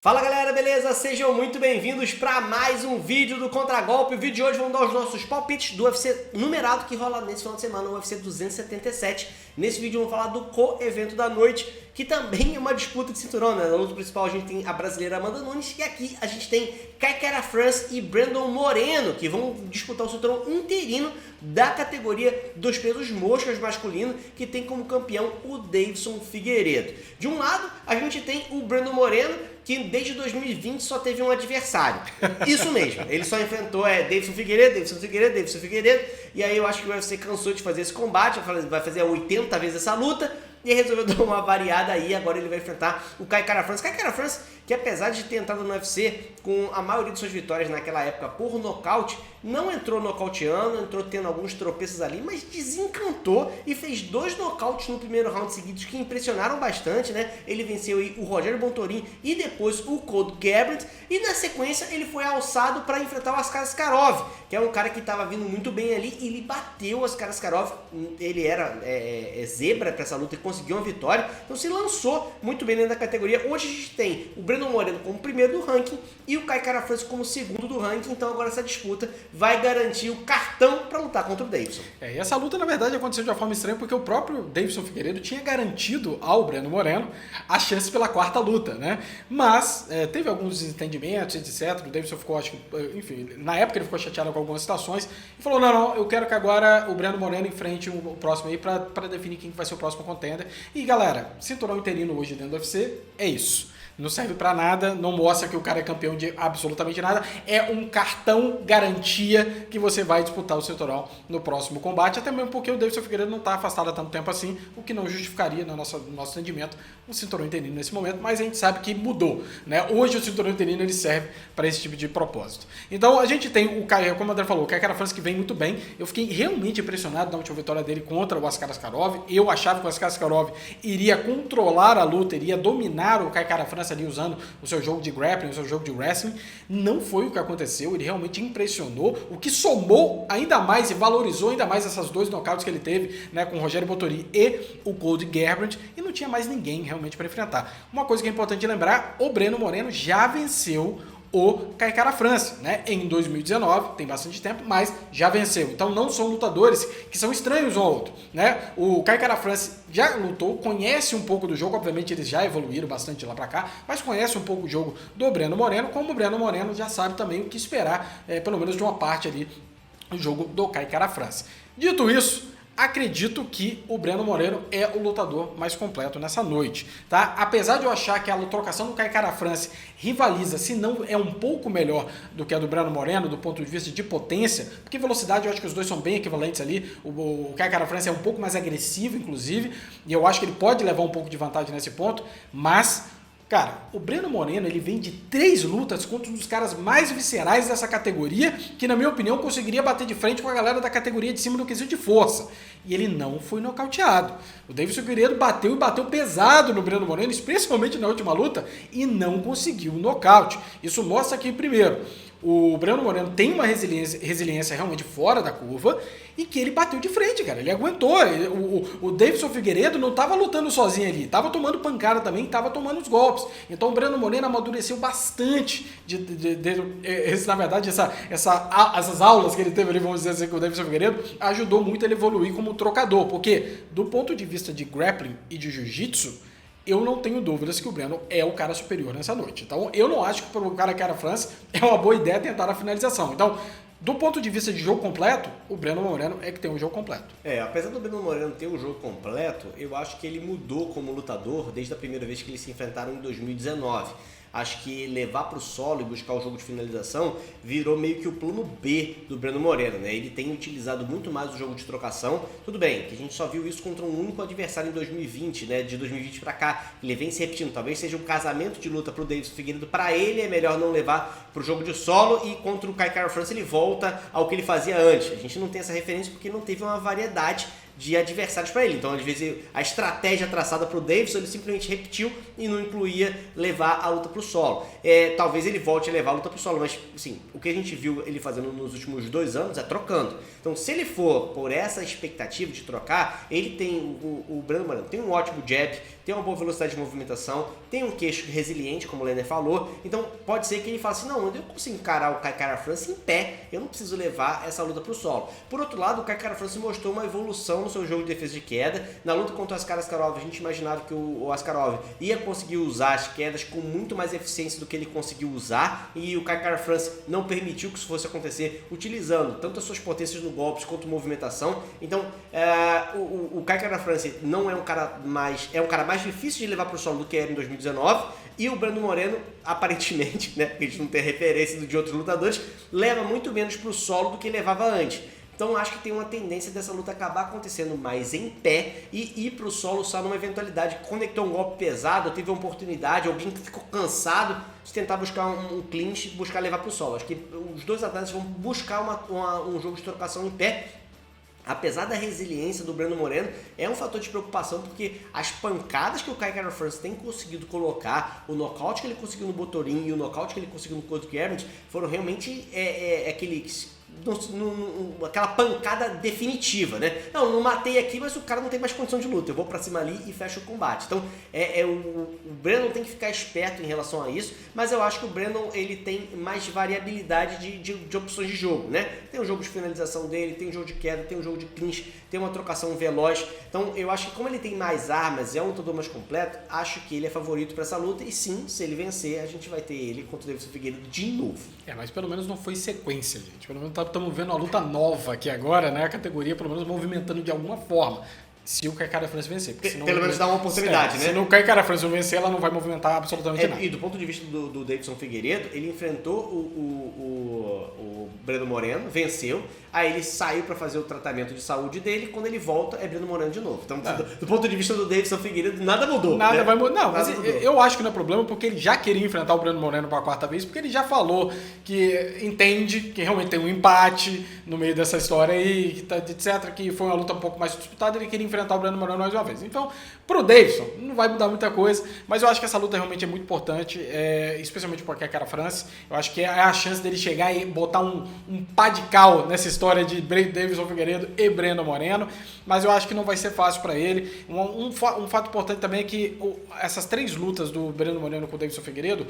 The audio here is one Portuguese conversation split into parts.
Fala galera, beleza? Sejam muito bem-vindos para mais um vídeo do Contragolpe. O vídeo de hoje vamos dar os nossos palpites do UFC numerado que rola nesse final de semana, o UFC 277. Nesse vídeo vamos falar do co-evento da noite, que também é uma disputa de cinturão, né? Na luta principal a gente tem a brasileira Amanda Nunes e aqui a gente tem Kai Kara-France e Brandon Moreno, que vão disputar o cinturão interino da categoria dos pesos moscas masculino, que tem como campeão o Deiveson Figueiredo. De um lado, a gente tem o Brandon Moreno, que desde 2020 só teve um adversário. Isso mesmo, ele só enfrentou Deiveson Figueiredo, e aí eu acho que o UFC cansou de fazer esse combate, vai fazer 80 vezes essa luta, e resolveu dar uma variada aí. Agora ele vai enfrentar o Kai Kara-France. Kai Kara-France, que apesar de ter entrado no UFC com a maioria de suas vitórias naquela época por nocaute, não entrou nocauteando, entrou tendo alguns tropeços ali, mas desencantou e fez 2 nocautes no primeiro round seguidos que impressionaram bastante, né? Ele venceu aí o Rogério Bontorin e depois o Cody Garbrandt, e na sequência ele foi alçado para enfrentar o Askar Askarov, que é um cara que estava vindo muito bem ali, e ele bateu o Askar Askarov. Ele era zebra para essa luta e conseguiu uma vitória, então se lançou muito bem dentro da categoria. Hoje a gente tem o Brandon Moreno como primeiro do ranking e o Kai Kara-France como segundo do ranking, então agora essa disputa vai garantir o cartão para lutar contra o Deiveson. E essa luta na verdade aconteceu de uma forma estranha porque o próprio Deiveson Figueiredo tinha garantido ao Brandon Moreno a chance pela quarta luta, né? Mas teve alguns desentendimentos, etc. O Deiveson ficou, acho que, enfim, na época ele ficou chateado com algumas situações e falou, não, eu quero que agora o Brandon Moreno enfrente o próximo aí para definir quem vai ser o próximo contender. E galera, cinturão interino hoje dentro do UFC é isso. Não serve pra nada, não mostra que o cara é campeão de absolutamente nada. É um cartão garantia que você vai disputar o cinturão no próximo combate. Até mesmo porque o Deiveson Figueiredo não está afastado há tanto tempo assim, o que não justificaria no nosso entendimento um cinturão interino nesse momento. Mas a gente sabe que mudou, né? Hoje o cinturão interino ele serve para esse tipo de propósito. Então a gente tem o Kai, como o André falou, o Kai Kara-France que vem muito bem. Eu fiquei realmente impressionado na última vitória dele contra o Askar Askarov. Eu achava que o Askar Askarov iria controlar a luta, iria dominar o Kai Kara-France ali usando o seu jogo de grappling, o seu jogo de wrestling. Não foi o que aconteceu, ele realmente impressionou, o que somou ainda mais e valorizou ainda mais essas 2 nocautes que ele teve, né, com o Rogério Bontorin e o Cody Garbrandt, e não tinha mais ninguém realmente para enfrentar. Uma coisa que é importante lembrar, o Brandon Moreno já venceu o Kai Kara-France, né? Em 2019, tem bastante tempo, mas já venceu. Então não são lutadores que são estranhos um ao outro, né? O Kai Kara-France já lutou, conhece um pouco do jogo, obviamente eles já evoluíram bastante lá pra cá, mas conhece um pouco o jogo do Brandon Moreno, como o Brandon Moreno já sabe também o que esperar, pelo menos de uma parte ali do jogo do Kai Kara-France. Dito isso, acredito que o Brandon Moreno é o lutador mais completo nessa noite, tá? Apesar de eu achar que a trocação do Kai Kara-France rivaliza, se não é um pouco melhor do que a do Brandon Moreno, do ponto de vista de potência, porque velocidade eu acho que os dois são bem equivalentes ali, o Kai Kara-France é um pouco mais agressivo, inclusive, e eu acho que ele pode levar um pouco de vantagem nesse ponto, mas cara, o Brandon Moreno ele vem de 3 lutas contra um dos caras mais viscerais dessa categoria, que na minha opinião conseguiria bater de frente com a galera da categoria de cima do quesito de força. E ele não foi nocauteado. O Deiveson Figueiredo bateu e bateu pesado no Brandon Moreno, especialmente na última luta, e não conseguiu o nocaute. Isso mostra que, primeiro, o Brandon Moreno tem uma resiliência realmente fora da curva e que ele bateu de frente, cara. Ele aguentou. O Deiveson Figueiredo não estava lutando sozinho ali, estava tomando pancada também, estava tomando os golpes. Então o Brandon Moreno amadureceu bastante na verdade, essas aulas que ele teve ali, vamos dizer assim, com o Deiveson Figueiredo, ajudou muito ele a evoluir como trocador, porque do ponto de vista de grappling e de jiu-jitsu, eu não tenho dúvidas que o Brandon é o cara superior nessa noite. Então, eu não acho que para o cara que era France é uma boa ideia tentar a finalização. Então, do ponto de vista de jogo completo, o Brandon Moreno é que tem um jogo completo. Apesar do Brandon Moreno ter um jogo completo, eu acho que ele mudou como lutador desde a primeira vez que eles se enfrentaram em 2019. Acho que levar para o solo e buscar o jogo de finalização virou meio que o plano B do Brandon Moreno, né? Ele tem utilizado muito mais o jogo de trocação. Tudo bem, que a gente só viu isso contra um único adversário em 2020, né? De 2020 para cá. Ele vem se repetindo. Talvez seja um casamento de luta para o Deiveson Figueiredo. Para ele é melhor não levar para o jogo de solo, e contra o Kai Kara-France ele volta ao que ele fazia antes. A gente não tem essa referência porque não teve uma variedade de adversários para ele. Então, às vezes, a estratégia traçada para o Deiveson, ele simplesmente repetiu e não incluía levar a luta para o solo. Talvez ele volte a levar a luta para o solo, mas, assim, o que a gente viu ele fazendo nos últimos 2 anos é trocando. Então, se ele for por essa expectativa de trocar, ele tem, o Brandon Moreno tem um ótimo jab, tem uma boa velocidade de movimentação, tem um queixo resiliente, como o Lenner falou, então pode ser que ele fale assim, não, eu consigo encarar o Kai Kara-France em pé, eu não preciso levar essa luta pro solo. Por outro lado, o Kai Kara-France mostrou uma evolução no seu jogo de defesa de queda. Na luta contra o Askar Askarov, a gente imaginava que o Askarov ia conseguir usar as quedas com muito mais eficiência do que ele conseguiu usar, e o Kai Kara-France não permitiu que isso fosse acontecer, utilizando tanto as suas potências no golpes quanto movimentação. Então, o Kai Kara-France não é um cara mais difícil de levar pro solo do que era em 2019, e o Brandon Moreno, aparentemente, né, a gente não tem referência de outros lutadores, leva muito menos pro solo do que levava antes. Então acho que tem uma tendência dessa luta acabar acontecendo mais em pé e ir pro solo só numa eventualidade. Conectou um golpe pesado, teve uma oportunidade, alguém que ficou cansado de tentar buscar um clinch, buscar levar pro solo. Acho que os dois atletas vão buscar um jogo de trocação em pé. Apesar da resiliência do Brandon Moreno, é um fator de preocupação, porque as pancadas que o Kai Kara-France tem conseguido colocar, o nocaute que ele conseguiu no Botorin e o nocaute que ele conseguiu no Cody Garbrandt foram realmente aquela pancada definitiva, né? Não matei aqui, mas o cara não tem mais condição de luta, eu vou pra cima ali e fecho o combate. Então, o Brandon tem que ficar esperto em relação a isso, mas eu acho que o Brandon ele tem mais variabilidade de opções de jogo, né? Tem um jogo de finalização dele, tem um jogo de queda, tem um jogo de clinch, tem uma trocação veloz. Então, eu acho que como ele tem mais armas, é um lutador mais completo, acho que ele é favorito pra essa luta, e sim, se ele vencer, a gente vai ter ele contra o Davidson Figueiredo de novo. Mas pelo menos não foi sequência, gente. Pelo menos estamos vendo uma luta nova aqui agora, né? A categoria pelo menos movimentando de alguma forma. Se o Kai Kara-France vencer. Senão, pelo menos dá uma oportunidade, né? Se o Kai Kara-France vencer, ela não vai movimentar absolutamente nada. E do ponto de vista do Davidson Figueiredo, ele enfrentou o Brandon Moreno, venceu, aí ele saiu para fazer o tratamento de saúde dele, quando ele volta é Brandon Moreno de novo. Então, do ponto de vista do Davidson Figueiredo, nada mudou. Nada, né? Vai mudar. Não, nada mas mudou. Eu acho que não é problema, porque ele já queria enfrentar o Brandon Moreno para a quarta vez, porque ele já falou que entende que realmente tem um empate no meio dessa história aí, etc, que foi uma luta um pouco mais disputada, ele queria enfrentar o Brandon Moreno mais uma vez. Então, pro Davidson, não vai mudar muita coisa, mas eu acho que essa luta realmente é muito importante, especialmente porque é Kai Kara-France. Eu acho que é a chance dele chegar e botar um pá de cal nessa história de Davidson Figueiredo e Brandon Moreno, mas eu acho que não vai ser fácil para ele. Um fato importante também é que essas 3 lutas do Brandon Moreno com o Davidson Figueiredo,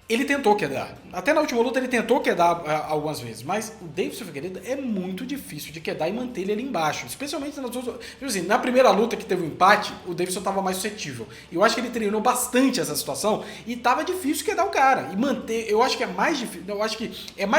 ele tentou quedar. Até na última luta ele tentou quedar algumas vezes, mas o Davidson Figueiredo é muito difícil de quedar e manter ele ali embaixo. Especialmente na primeira luta que teve um empate, o Davidson estava mais suscetível. E eu acho que ele treinou bastante essa situação e estava difícil quedar o cara. E manter, eu acho que é mais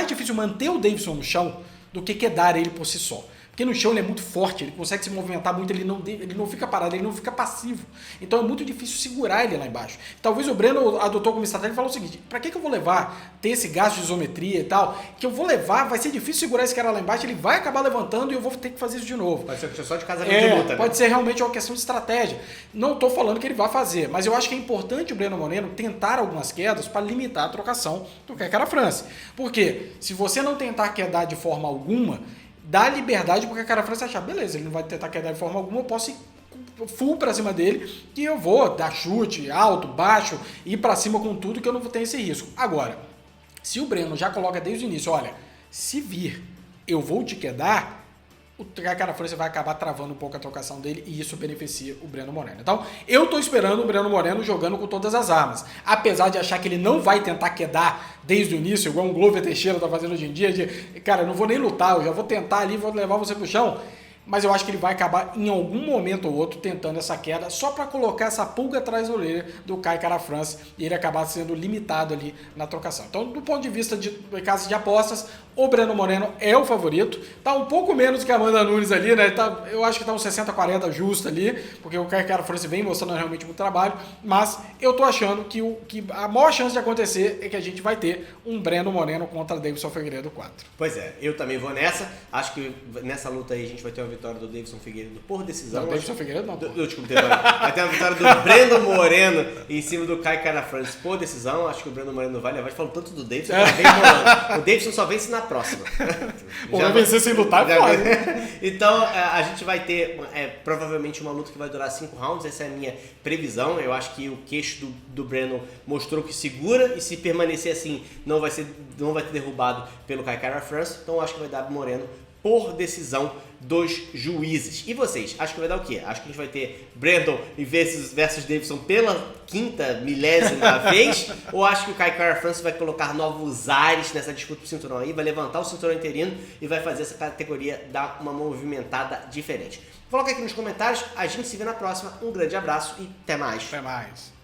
difícil manter o Davidson no chão do que quedar ele por si só. Porque no chão ele é muito forte, ele consegue se movimentar muito, ele não fica parado, ele não fica passivo. Então é muito difícil segurar ele lá embaixo. Talvez o Breno adotou como estratégia e falou o seguinte: pra que eu vou levar, ter esse gasto de isometria e tal, que eu vou levar, vai ser difícil segurar esse cara lá embaixo, ele vai acabar levantando e eu vou ter que fazer isso de novo. Pode ser só de casamento de luta, né? Pode ser realmente uma questão de estratégia. Não estou falando que ele vai fazer, mas eu acho que é importante o Breno Moreno tentar algumas quedas para limitar a trocação do Kai Kara-France. Porque se você não tentar quedar de forma alguma, dá liberdade porque a Kara-France achar, beleza, ele não vai tentar quedar de forma alguma, eu posso ir full pra cima dele, que eu vou dar chute, alto, baixo, ir pra cima com tudo, que eu não vou ter esse risco. Agora, se o Breno já coloca desde o início, olha, se vir, eu vou te quedar, o Kara-France vai acabar travando um pouco a trocação dele e isso beneficia o Breno Moreno. Então, eu tô esperando o Breno Moreno jogando com todas as armas. Apesar de achar que ele não vai tentar quedar desde o início, igual um Glover Teixeira tá fazendo hoje em dia, de, cara, eu não vou nem lutar, eu já vou tentar ali, vou levar você pro chão. Mas eu acho que ele vai acabar em algum momento ou outro tentando essa queda só para colocar essa pulga atrás da orelha do Kai Kara-France e ele acabar sendo limitado ali na trocação. Então, do ponto de vista de casa de apostas, o Breno Moreno é o favorito. Tá um pouco menos que a Amanda Nunes ali, né? Eu acho que tá uns 60-40 justo ali, porque o Kai Kara-France vem mostrando realmente muito trabalho, mas eu tô achando que a maior chance de acontecer é que a gente vai ter um Breno Moreno contra Davidson Figueiredo 4. Pois é, eu também vou nessa. Acho que nessa luta aí a gente vai ter uma vitória do Davidson Figueiredo por decisão. Não, Davidson Figueiredo não. Desculpa, vai ter uma vitória do Breno Moreno em cima do Kai Kara-France por decisão. Acho que o Breno Moreno vai levar. A gente falou tanto do Davidson, o Davidson só vence na próxima. Vai vencer sem lutar, pode. Então, a gente vai ter provavelmente uma luta que vai durar 5 rounds. Essa é a minha previsão. Eu acho que o queixo do Breno mostrou que segura e se permanecer assim, não vai ter derrubado pelo Kai Kara-France. Então, eu acho que vai dar Moreno por decisão dos juízes. E vocês, acho que vai dar o quê? Acho que a gente vai ter Brandon versus Davidson pela quinta, milésima vez? Ou acho que o Kai Kara France vai colocar novos ares nessa disputa pro cinturão aí, vai levantar o cinturão interino e vai fazer essa categoria dar uma movimentada diferente? Coloca aqui nos comentários, a gente se vê na próxima. Um grande abraço e até mais. Até mais.